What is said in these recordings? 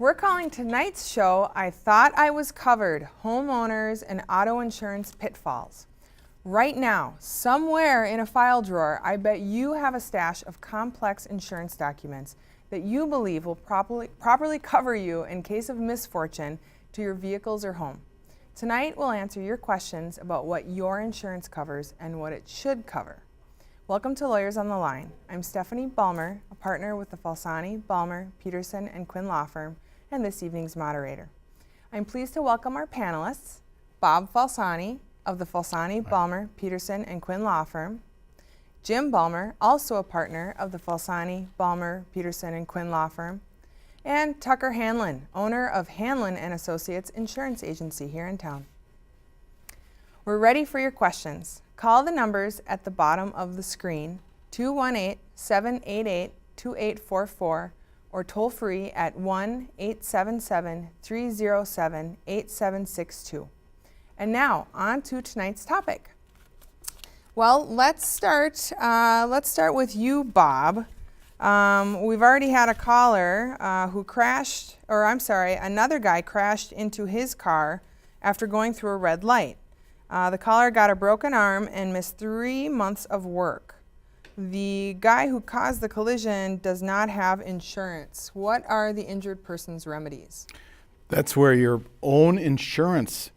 We're calling tonight's show, I Thought I Was Covered, Homeowners and Auto Insurance Pitfalls. Right now, somewhere in a file drawer, I bet you have a stash of complex insurance documents that you believe will properly cover you in case of misfortune to your vehicles or home. Tonight, we'll answer your questions about what your insurance covers and what it should cover. Welcome to Lawyers on the Line. I'm Stephanie Balmer, a partner with the Falsani, Balmer, Peterson, and Quinn law firm, and this evening's moderator. I'm pleased to welcome our panelists, Bob Falsani of the Falsani, Balmer, Peterson, and Quinn law firm, Jim Balmer, also a partner of the Falsani, Balmer, Peterson, and Quinn law firm, and Tucker Hanlon, owner of Hanlon and Associates Insurance Agency here in town. We're ready for your questions. Call the numbers at the bottom of the screen, 218-788-2844, or toll free at 1-877-307-8762. And now, on to tonight's topic. Well, let's start with you, Bob. We've already had a caller another guy crashed into his car after going through a red light. The caller got a broken arm and missed 3 months of work. The guy who caused the collision does not have insurance. What are the injured person's remedies? That's where your own insurance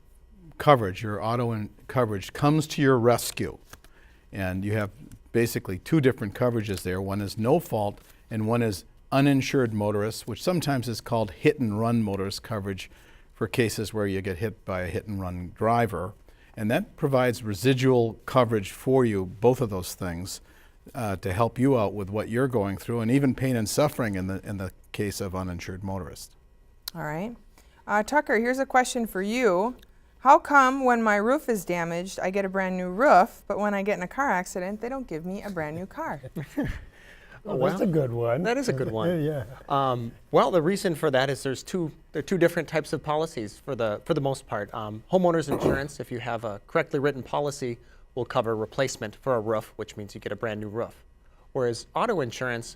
coverage, your auto coverage, comes to your rescue. And you have basically two different coverages there. One is no fault and one is uninsured motorists, which sometimes is called hit and run motorist coverage for cases where you get hit by a hit and run driver. And that provides residual coverage for you, both of those things, to help you out with what you're going through, and even pain and suffering in the case of uninsured motorists. All right. Tucker, here's a question for you. How come when my roof is damaged, I get a brand new roof, but when I get in a car accident, they don't give me a brand new car? That's a good one. That is a good one. Yeah. Well, the reason for that is there are two different types of policies for the most part. Homeowners insurance, if you have a correctly written policy, will cover replacement for a roof, which means you get a brand new roof. Whereas auto insurance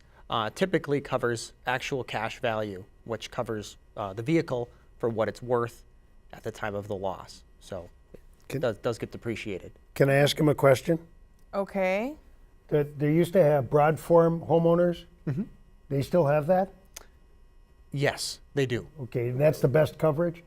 typically covers actual cash value, which covers the vehicle for what it's worth at the time of the loss. So it does get depreciated. Can I ask him a question? Okay. They used to have broad form homeowners. Mm-hmm. They still have that? Yes, they do. Okay, and that's the best coverage?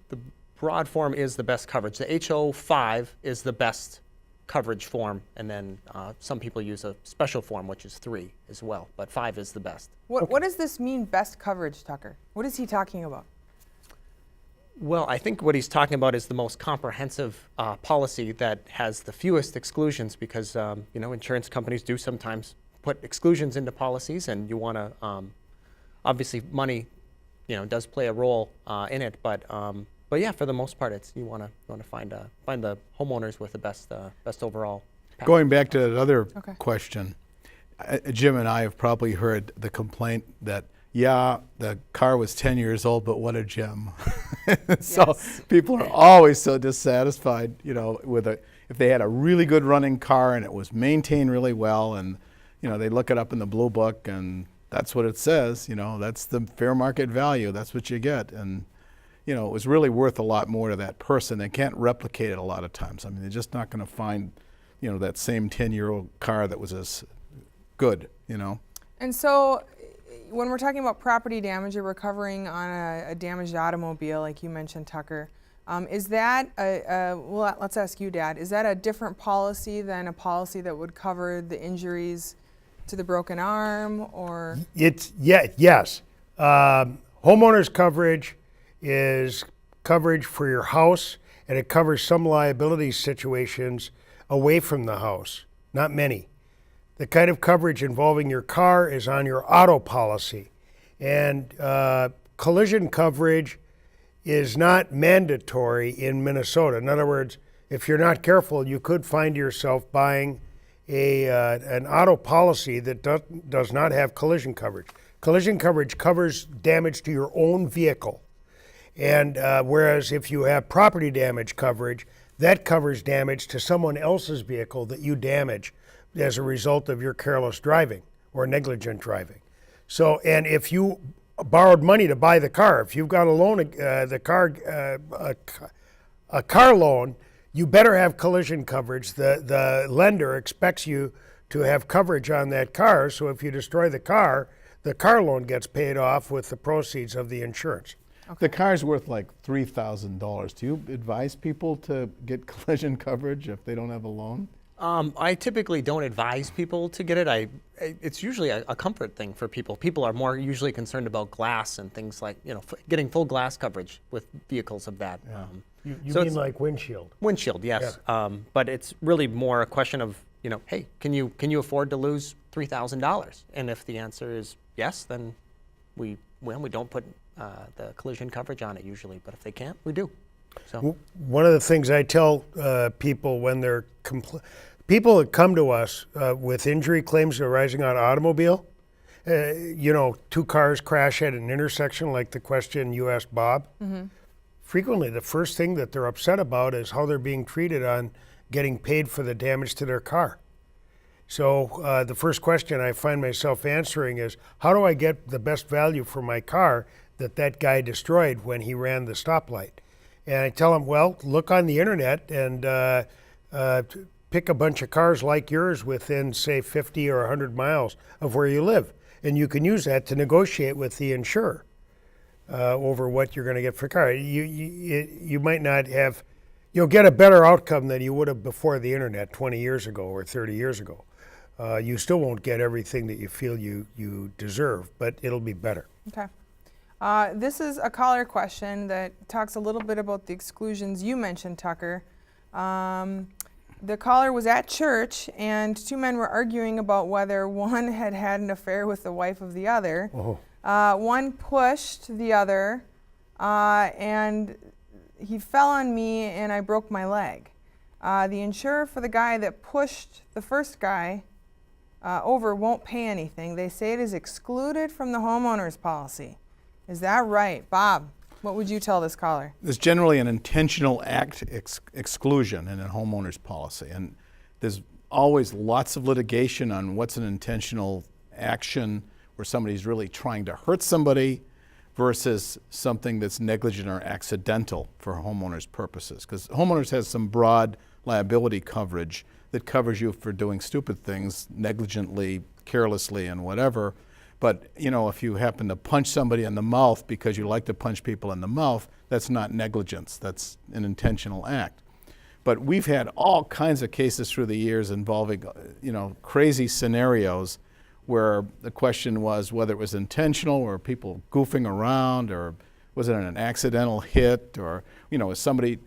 The broad form is the best coverage. The HO5 is the best coverage form, and then some people use a special form, which is 3 as well, but 5 is the best. What does this mean, best coverage, Tucker? What is he talking about? Well, I think what he's talking about is the most comprehensive policy that has the fewest exclusions, because insurance companies do sometimes put exclusions into policies, and you want to obviously money does play a role in it, but yeah, for the most part, it's you want to find the homeowners with the best overall package. Going back to that other question, Jim and I have probably heard the complaint that the car was 10 years old, but what a gem. So yes. People are always so dissatisfied, if they had a really good running car and it was maintained really well, and they look it up in the blue book and that's what it says, that's the fair market value, that's what you get. And it was really worth a lot more to that person. They can't replicate it a lot of times. I mean, they're just not going to find, that same 10-year-old car that was as good, And so when we're talking about property damage, you're recovering on a damaged automobile, like you mentioned, Tucker. Is that well, let's ask you, Dad, is that a different policy than a policy that would cover the injuries to the broken arm, or? Yes. Homeowners coverage is coverage for your house, and it covers some liability situations away from the house, not many. The kind of coverage involving your car is on your auto policy. And collision coverage is not mandatory in Minnesota. In other words, if you're not careful, you could find yourself buying an auto policy that does not have collision coverage. Collision coverage covers damage to your own vehicle. And whereas if you have property damage coverage, that covers damage to someone else's vehicle that you damage as a result of your careless driving or negligent driving. So, and if you borrowed money to buy the car. If you've got a loan, a car loan, you better have collision coverage. The lender expects you to have coverage on that car, so if you destroy the car loan gets paid off with the proceeds of the insurance. The car's worth like $3,000. Do you advise people to get collision coverage if they don't have a loan? I typically don't advise people to get it. It's usually a comfort thing for people. People are more usually concerned about glass and things like, getting full glass coverage with vehicles of that. Yeah. You mean like windshield? Windshield, yes. Yeah. But it's really more a question of, hey, can you afford to lose $3,000? And if the answer is yes, then we don't put the collision coverage on it usually. But if they can't, we do. So one of the things I tell people when they're people that come to us with injury claims arising on automobile, two cars crash at an intersection like the question you asked Bob. Mm-hmm. Frequently, the first thing that they're upset about is how they're being treated on getting paid for the damage to their car. So the first question I find myself answering is, how do I get the best value for my car that guy destroyed when he ran the stoplight? And I tell them, well, look on the internet and pick a bunch of cars like yours within, say, 50 or 100 miles of where you live. And you can use that to negotiate with the insurer over what you're going to get for a car. You might not have, you'll get a better outcome than you would have before the internet 20 years ago or 30 years ago. You still won't get everything that you feel you deserve, but it'll be better. Okay. This is a caller question that talks a little bit about the exclusions you mentioned, Tucker. The caller was at church, and two men were arguing about whether one had an affair with the wife of the other. Oh. One pushed the other, and he fell on me, and I broke my leg. The insurer for the guy that pushed the first guy over won't pay anything. They say it is excluded from the homeowner's policy. Is that right? Bob, what would you tell this caller? There's generally an intentional act exclusion in a homeowner's policy, and there's always lots of litigation on what's an intentional action where somebody's really trying to hurt somebody versus something that's negligent or accidental for homeowners' purposes. Because homeowners has some broad liability coverage that covers you for doing stupid things negligently, carelessly, and whatever. But, if you happen to punch somebody in the mouth because you like to punch people in the mouth, that's not negligence. That's an intentional act. But we've had all kinds of cases through the years involving, crazy scenarios where the question was whether it was intentional or people goofing around, or was it an accidental hit, or, was somebody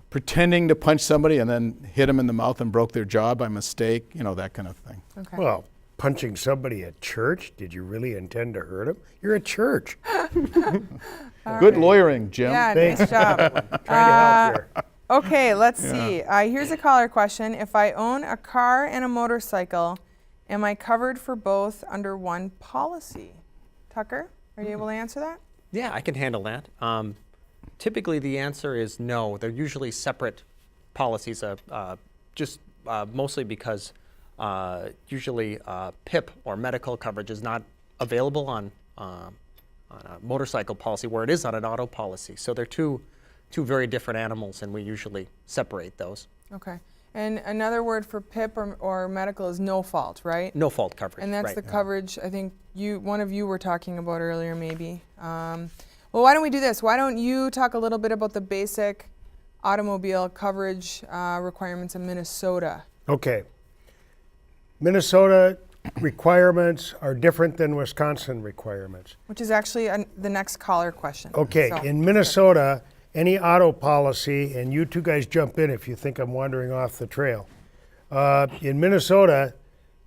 pretending to punch somebody and then hit them in the mouth and broke their jaw by mistake, that kind of thing. Okay. Well, punching somebody at church? Did you really intend to hurt him? You're at church. Good lawyering, Jim. Yeah, nice job. Trying to help here. Okay, let's see. Here's a caller question. If I own a car and a motorcycle, am I covered for both under one policy? Tucker, are you able to answer that? yeah, I can handle that. Typically, the answer is no. They're usually separate policies, mostly because usually PIP or medical coverage is not available on a motorcycle policy where it is on an auto policy. So they're two very different animals, and we usually separate those. Okay. And another word for PIP or medical is no fault, right? No fault coverage. And that's right. the coverage I think one of you were talking about earlier, maybe. Well, why don't we do this? Why don't you talk a little bit about the basic automobile coverage requirements in Minnesota? Okay. Minnesota requirements are different than Wisconsin requirements. Which is actually the next caller question. Okay, So- in Minnesota, any auto policy, and you two guys jump in if you think I'm wandering off the trail. In Minnesota,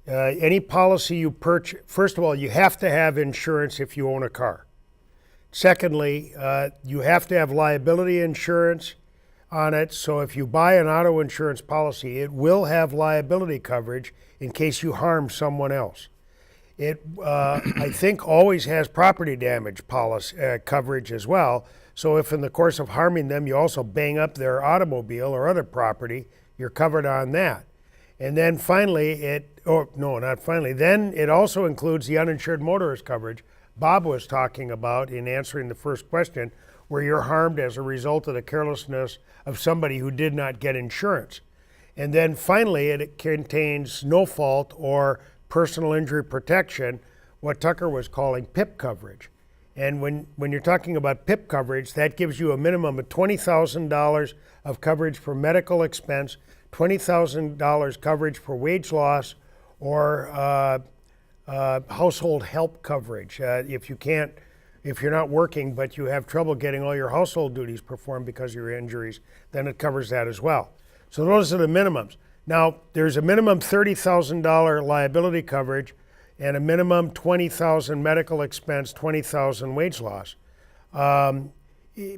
any policy you purchase, first of all, you have to have insurance if you own a car. Secondly, you have to have liability insurance on it, so if you buy an auto insurance policy, it will have liability coverage in case you harm someone else. It, I think, always has property damage policy coverage as well. So if in the course of harming them, you also bang up their automobile or other property, you're covered on that. And then finally, then it also includes the uninsured motorist coverage, Bob was talking about in answering the first question, where you're harmed as a result of the carelessness of somebody who did not get insurance. And then finally, it contains no fault or personal injury protection, what Tucker was calling PIP coverage. And when you're talking about PIP coverage, that gives you a minimum of $20,000 of coverage for medical expense, $20,000 coverage for wage loss, or household help coverage. If you're not working but you have trouble getting all your household duties performed because of your injuries, then it covers that as well. So those are the minimums. Now, there's a minimum $30,000 liability coverage and a minimum $20,000 medical expense, $20,000 wage loss.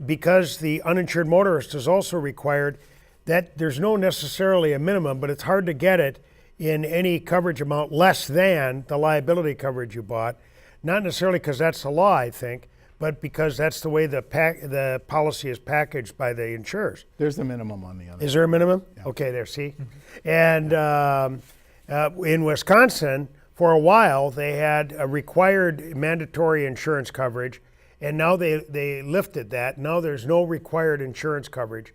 Because the uninsured motorist is also required, that there's no necessarily a minimum, but it's hard to get it in any coverage amount less than the liability coverage you bought. Not necessarily because that's the law, I think, but because that's the way the policy is packaged by the insurers. There's a minimum on the other. Is there a minimum? Yeah. Okay, there, see? And in Wisconsin, for a while, they had a required mandatory insurance coverage, and now they lifted that. Now there's no required insurance coverage.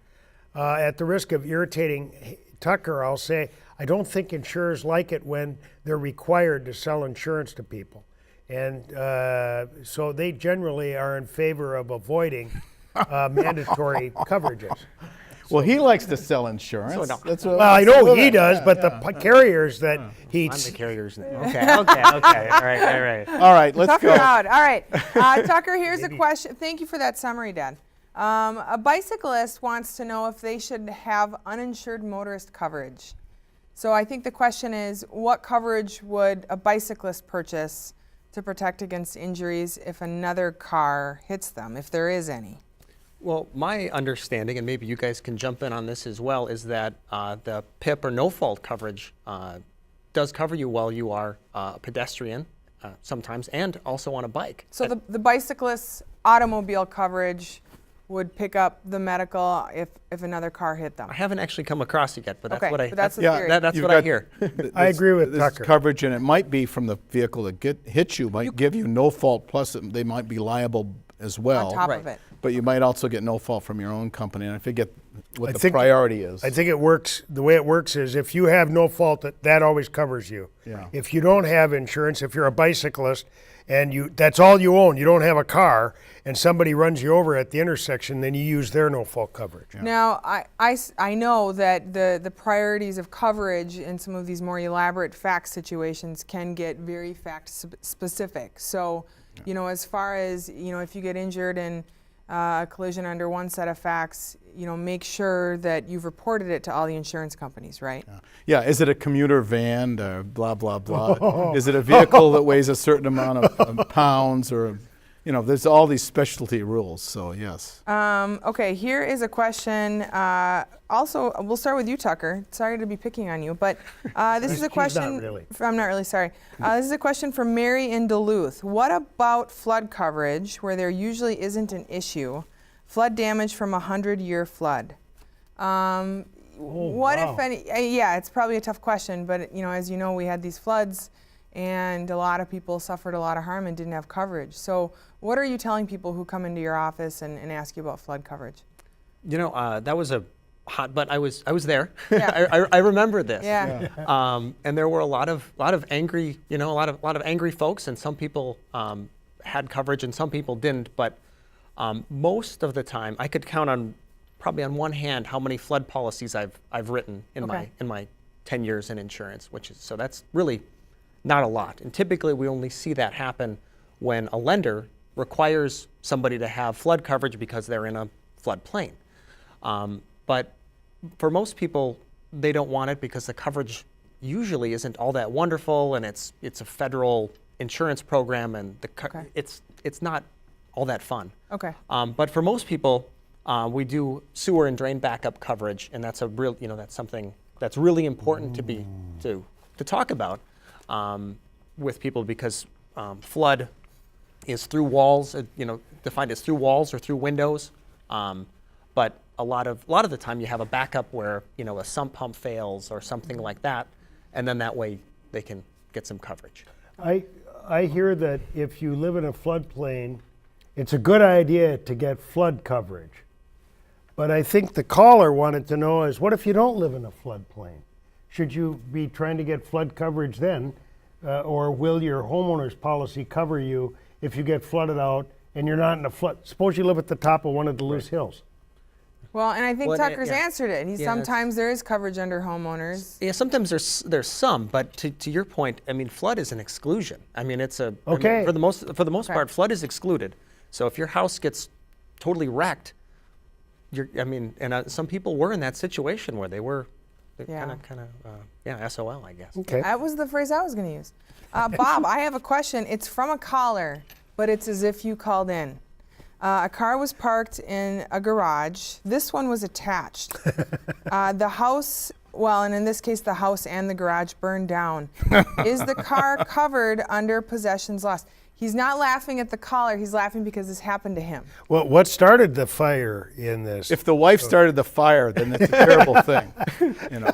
At the risk of irritating Tucker, I'll say, I don't think insurers like it when they're required to sell insurance to people. And so they generally are in favor of avoiding mandatory coverages. Well, he likes to sell insurance. Well, I know he does, but the carriers that he... I'm the carriers. Okay. All right. All right, let's Tucker go. out. All right. Tucker, here's a question. Thank you for that summary, Dad. A bicyclist wants to know if they should have uninsured motorist coverage. So I think the question is, what coverage would a bicyclist purchase to protect against injuries if another car hits them, if there is any? Well, my understanding, and maybe you guys can jump in on this as well, is that the PIP or no-fault coverage does cover you while you are a pedestrian sometimes, and also on a bike. So the bicyclist's automobile coverage would pick up the medical if another car hit them. I haven't actually come across it yet, but that's Okay, what I but that's the Yeah, theory. that's what I hear. I agree with This Tucker. coverage, and it might be from the vehicle that hits you, might give you no fault, plus they might be liable as well. On top Right. of it. But you might also get no fault from your own company, and I forget what I the think- priority is. I think it works, the way it works is if you have no fault, that always covers you. Yeah. If you don't have insurance, if you're a bicyclist and that's all you own, you don't have a car, and somebody runs you over at the intersection, then you use their no fault coverage. Now, I know that the priorities of coverage in some of these more elaborate fact situations can get very fact specific. So, you know, as far as, you know, if you get injured in a collision under one set of facts, you know, make sure that you've reported it to all the insurance companies, right? Yeah, is it a commuter van, blah, blah, blah? Is it a vehicle that weighs a certain amount of pounds, or, you know, there's all these specialty rules, so yes. Okay, here is a question. Also, we'll start with you, Tucker. Sorry to be picking on you, but this is a question. not really. I'm not really sorry. This is a question from Mary in Duluth. What about flood coverage, where there usually isn't an issue? Flood damage from a 100-year flood. What if any? Yeah, it's probably a tough question, but you know, as you know, we had these floods, and a lot of people suffered a lot of harm and didn't have coverage. So, what are you telling people who come into your office and ask you about flood coverage? You know, that was a hot, but I was there. Yeah. I remember this. Yeah. And there were a lot of angry, you know, a lot of angry folks, and some people had coverage and some people didn't. But most of the time, I could count on probably on one hand how many flood policies I've written in my 10 years in insurance, so that's really not a lot. And typically, we only see that happen when a lender requires somebody to have flood coverage because they're in a floodplain. But for most people, they don't want it because the coverage usually isn't all that wonderful, and it's a federal insurance program, and it's not all that fun. Okay. But for most people, we do sewer and drain backup coverage, and that's that's something that's really important to talk about with people, because flood is through walls, defined as through walls or through windows. But a lot of the time you have a backup where, you know, a sump pump fails or something like that, and then that way they can get some coverage. I hear that if you live in a floodplain, it's a good idea to get flood coverage. But I think the caller wanted to know is, what if you don't live in a floodplain? Should you be trying to get flood coverage then? Or will your homeowner's policy cover you if you get flooded out and you're not in a flood? Suppose you live at the top of one of the loose hills. Well, and I think Well, Tucker's yeah. answered it. Sometimes there is coverage under homeowners. Yeah, sometimes there's some, but to your point, I mean, flood is an exclusion. I mean, it's a Okay. I mean, for the most Okay. part, flood is excluded. So if your house gets totally wrecked, some people were in that situation where they were Yeah. kind of SOL, I guess. Okay. That was the phrase I was going to use. Bob, I have a question. It's from a caller, but it's as if you called in. A car was parked in a garage. This one was attached. The house, well, and in this case, the house and the garage burned down. Is the car covered under possessions lost? He's not laughing at the caller. He's laughing because this happened to him. Well, what started the fire in this? If the wife started the fire, then it's a terrible thing. You know.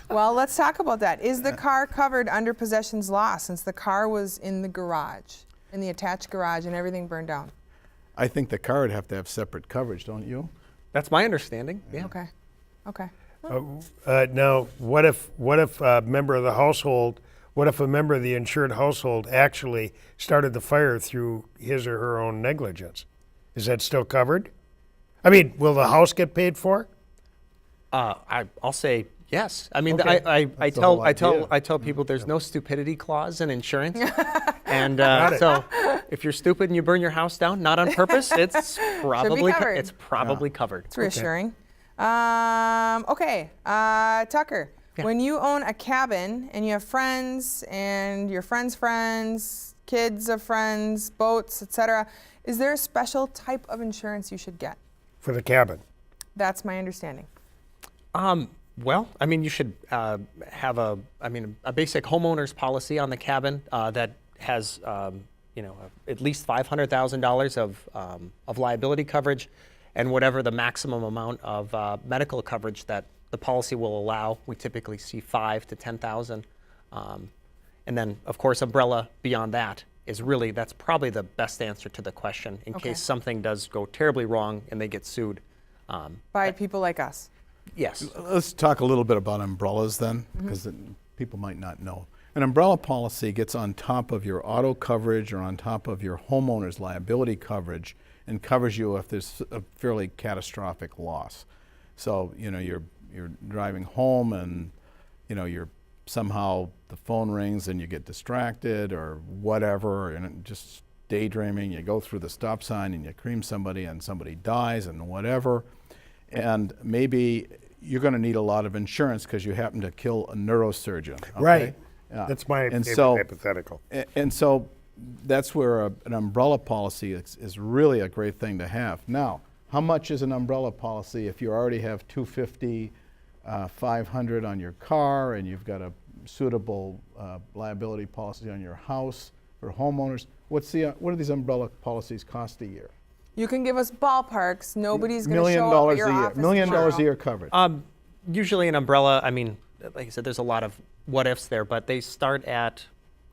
Well, let's talk about that. Is the car covered under possessions lost since the car was in the garage, in the attached garage, and everything burned down? I think the car would have to have separate coverage, don't you? That's my understanding. Yeah. Okay. Okay. Now, what if a member of the household, what if a member of the insured household actually started the fire through his or her own negligence? Is that still covered? I mean, will the house get paid for? I'll say yes. I mean, Okay. I the whole tell people there's no stupidity clause in insurance, and Got it. so if you're stupid and you burn your house down, not on purpose, it's probably covered. it's probably covered. It's reassuring. Okay. Tucker, when you own a cabin and you have friends and your friends' friends, kids of friends, boats, etc., is there a special type of insurance you should get? For the cabin. That's my understanding. Well, I mean, you should have a basic homeowner's policy on the cabin that has, at least $500,000 of liability coverage, and whatever the maximum amount of medical coverage that the policy will allow. We typically see $5,000 to $10,000, and then, of course, umbrella beyond that is really, that's probably the best answer to the question in Okay. case something does go terribly wrong and they get sued. By people like us. Yes. Let's talk a little bit about umbrellas then, because people might not know. An umbrella policy gets on top of your auto coverage or on top of your homeowner's liability coverage and covers you if there's a fairly catastrophic loss. So, you're driving home and, you're somehow the phone rings and you get distracted or whatever, and just daydreaming, you go through the stop sign and you cream somebody and somebody dies and whatever. And maybe you're going to need a lot of insurance because you happen to kill a neurosurgeon. Okay? Right. Yeah. That's my And favorite so- hypothetical. And so that's where an umbrella policy is really a great thing to have. Now, how much is an umbrella policy if you already have $250, $500 on your car, and you've got a suitable liability policy on your house for homeowners? What do these umbrella policies cost a year? You can give us ballparks. Nobody's going to $1 million show up at a your year. office $1 million tomorrow. a year covered. Usually an umbrella, I mean, like I said, there's a lot of what ifs there, but they start at,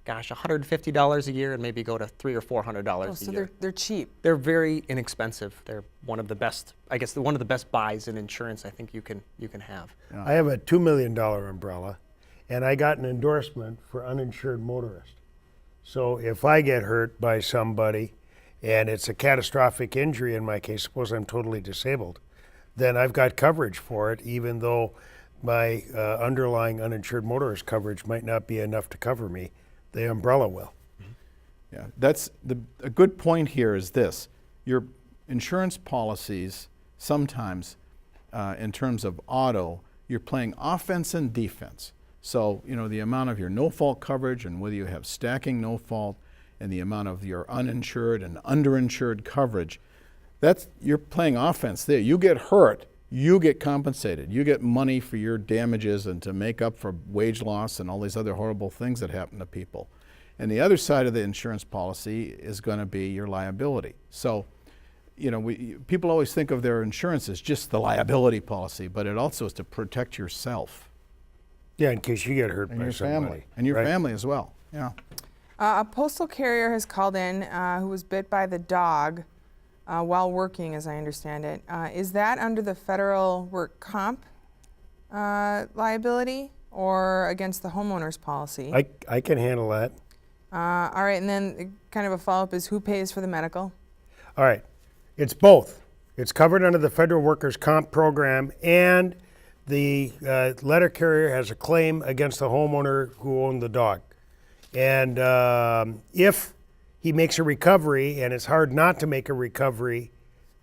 $150 a year and maybe go to $300 or $400 Oh, a so year. they're cheap. They're very inexpensive. They're one of the best, I guess, one of the best buys in insurance I think you can have. I have a $2 million umbrella, and I got an endorsement for uninsured motorist. So if I get hurt by somebody, and it's a catastrophic injury in my case, suppose I'm totally disabled, then I've got coverage for it, even though my underlying uninsured motorist coverage might not be enough to cover me. The umbrella will. Yeah, a good point here is this. Your insurance policies, sometimes in terms of auto, you're playing offense and defense. So, the amount of your no-fault coverage and whether you have stacking no-fault and the amount of your uninsured and underinsured coverage, you're playing offense there. You get hurt, you get compensated. You get money for your damages and to make up for wage loss and all these other horrible things that happen to people. And the other side of the insurance policy is going to be your liability. So, people always think of their insurance as just the liability policy, but it also is to protect yourself Yeah, in case you get hurt and by your somebody. family. And your right? family as well. Yeah. A postal carrier has called in who was bit by the dog while working, as I understand it. Is that under the federal work comp liability or against the homeowner's policy? I can handle that. All right, and then kind of a follow-up is who pays for the medical? All right. It's both. It's covered under the federal workers' comp program, and the letter carrier has a claim against the homeowner who owned the dog. And if he makes a recovery, and it's hard not to make a recovery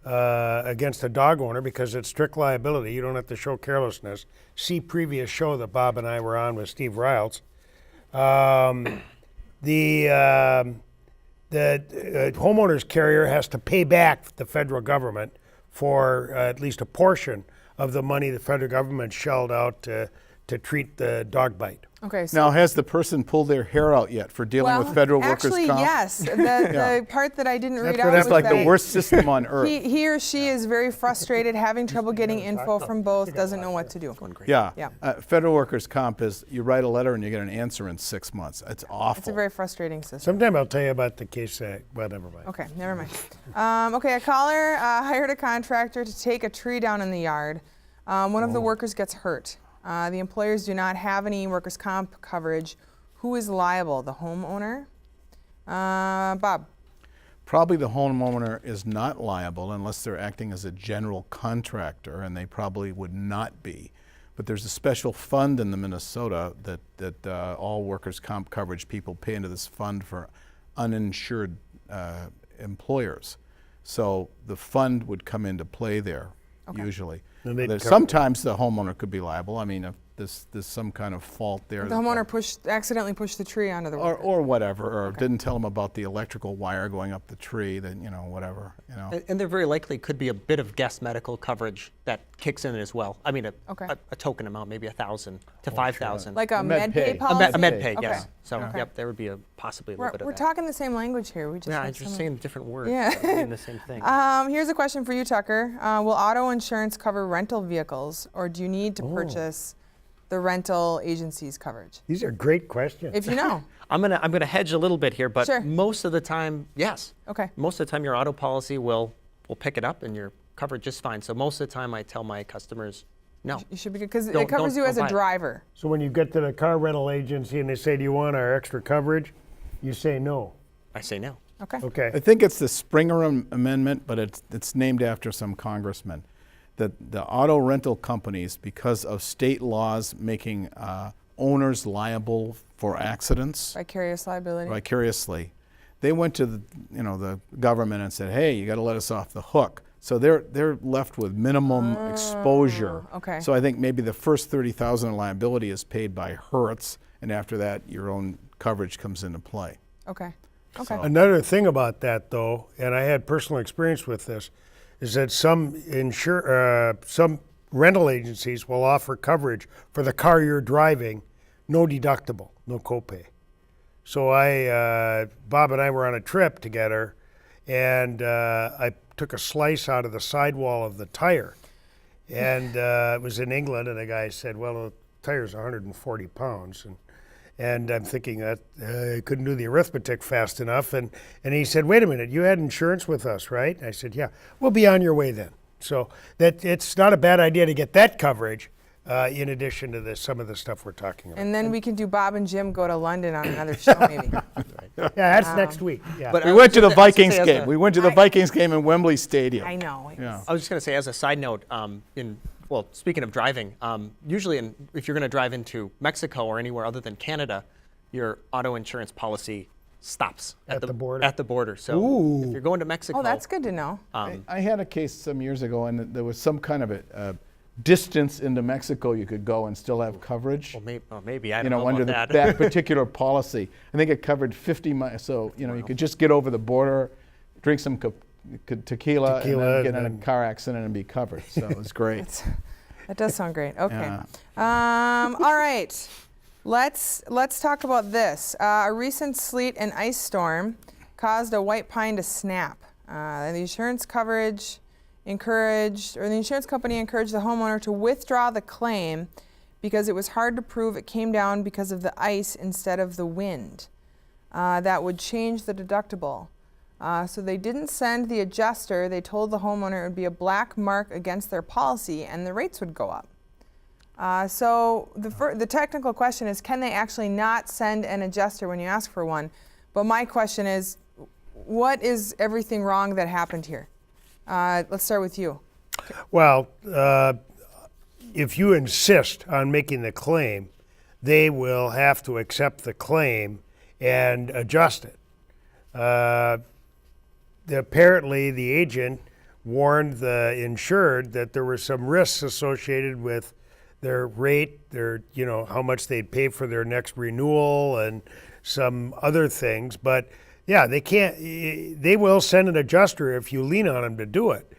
against a dog owner because it's strict liability, you don't have to show carelessness. See previous show that Bob and I were on with Steve Riles. The homeowner's carrier has to pay back the federal government for at least a portion of the money the federal government shelled out to treat the dog bite. Okay. So Now, has the person pulled their hair out yet for dealing with federal workers' actually, comp? yes. The part that I didn't read out what was It's like that the worst system on earth. he or she is very frustrated, having trouble getting info from both, doesn't know what to do. Yeah. Yeah. Federal workers' comp is you write a letter and you get an answer in 6 months. It's awful. It's a very frustrating system. Sometime I'll tell you about the case. Well, never mind. Okay, never mind. Okay, a caller hired a contractor to take a tree down in the yard. One of the workers gets hurt. The employers do not have any workers' comp coverage. Who is liable? The homeowner? Bob? Probably the homeowner is not liable unless they're acting as a general contractor, and they probably would not be. But there's a special fund in the Minnesota that all workers' comp coverage people pay into this fund for uninsured employers. So the fund would come into play there, usually. Sometimes the homeowner could be liable. I mean, if there's some kind of fault there. The homeowner accidentally pushed the tree onto the worker. Or whatever, or didn't tell them about the electrical wire going up the tree, then, whatever, And there very likely could be a bit of guest medical coverage that kicks in as well. I mean, a token amount, maybe 1,000 to 5,000. Like a med pay. pay A policy? A med pay, Okay. yes. So, Okay. yep, there would be possibly a little bit of We're that. talking the same language here. We just Yeah, have I'm just some- saying different words. Yeah. but mean the same thing. Here's a question for you, Tucker. Will auto insurance cover rental vehicles, or do you need to purchase the rental agency's coverage? These are great questions. If you know. I'm gonna hedge a little bit here, but Sure. most of the time, yes. Okay. Most of the time, your auto policy will pick it up and your coverage just fine. So most of the time, I tell my customers, no. You should be good because it Don't- covers don't- you as don't a buy it. driver. So when you get to the car rental agency and they say, do you want our extra coverage? You say no. I say no. Okay. Okay. I think it's the Springer Amendment, but it's named after some congressman. That the auto rental companies, because of state laws making owners liable for accidents Vicarious liability. vicariously, they went to the government and said, hey, you got to let us off the hook. So they're left with minimum exposure. okay. So I think maybe the first $30,000 liability is paid by Hertz, and after that, your own coverage comes into play. Okay. Okay. So- Another thing about that, though, and I had personal experience with this, is that some rental agencies will offer coverage for the car you're driving, no deductible, no copay. So Bob and I were on a trip together, and I took a slice out of the sidewall of the tire, and it was in England, and the guy said, well, the tire's 140 pounds, and I'm thinking that I couldn't do the arithmetic fast enough. And he said, wait a minute, you had insurance with us, right? I said, yeah. We'll be on your way then. So that it's not a bad idea to get that coverage in addition to some of the stuff we're talking about. And then we can do Bob and Jim go to London on another show, maybe. Yeah, that's next week. Yeah. But We I went was to the gonna- I was gonna Vikings say as game. a- We went to the Vikings game in Wembley Stadium. I know. Yeah. I was just going to say, as a side note, speaking of driving, usually if you're going to drive into Mexico or anywhere other than Canada, your auto insurance policy stops At the border? At the border. So if you're going to Mexico, Oh, that's good to know. I had a case some years ago, and there was some kind of a distance into Mexico you could go and still have coverage. Well, maybe I don't know under about that particular policy. I think it covered 50 miles. So, you could just get over the border, drink some tequila, and then get in a car accident and be covered. So it was great. That does sound great. Okay. Yeah. All right. Let's talk about this. A recent sleet and ice storm caused a white pine to snap. The insurance company encouraged the homeowner to withdraw the claim because it was hard to prove it came down because of the ice instead of the wind. that would change the deductible. So they didn't send the adjuster. They told the homeowner it would be a black mark against their policy and the rates would go up. So the technical question is, can they actually not send an adjuster when you ask for one? But my question is, what is everything wrong that happened here? Let's start with you. Well, if you insist on making the claim, they will have to accept the claim and adjust it. Apparently, the agent warned the insured that there were some risks associated with their rate, their, how much they'd pay for their next renewal, and some other things. But yeah, they can't. They will send an adjuster if you lean on them to do it.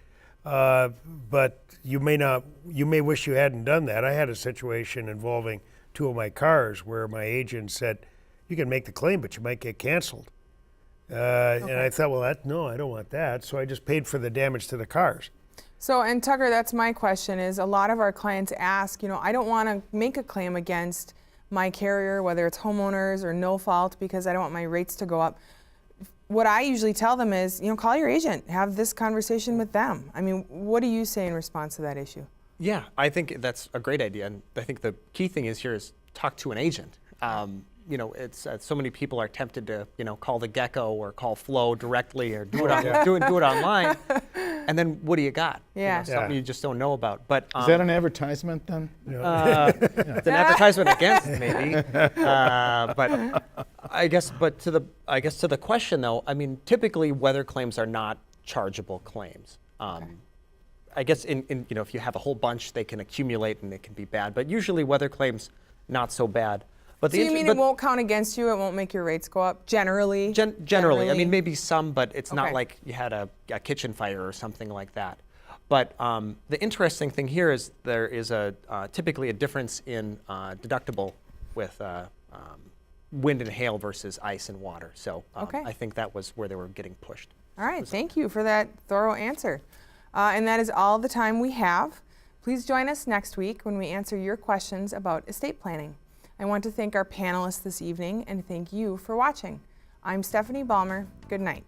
But you may not. You may wish you hadn't done that. I had a situation involving 2 of my cars where my agent said, "You can make the claim, but you might get canceled." And I thought, well, no, I don't want that. So I just paid for the damage to the cars. So, and Tucker, that's my question, is a lot of our clients ask, I don't want to make a claim against my carrier, whether it's homeowners or no fault, because I don't want my rates to go up. What I usually tell them is, call your agent, have this conversation with them. I mean, what do you say in response to that issue? Yeah, I think that's a great idea. And I think the key thing is here is talk to an agent. It's so many people are tempted to, call the Gecko or call Flo directly or do it online. And then what do you got? Yeah. Something you just don't know about. But Is that an advertisement then? it's an advertisement against maybe. But I guess to the question though, I mean, typically weather claims are not chargeable claims. I guess if you have a whole bunch, they can accumulate and it can be bad. But usually weather claims not so bad. But so you mean it won't count against you? It won't make your rates go up generally? Generally. I mean, maybe some, but it's not Okay. like you had a kitchen fire or something like that. But the interesting thing here is there is typically a difference in deductible with wind and hail versus ice and water. So I think that was where they were getting pushed. All right, thank you for that thorough answer. And that is all the time we have. Please join us next week when we answer your questions about estate planning. I want to thank our panelists this evening and thank you for watching. I'm Stephanie Balmer. Good night.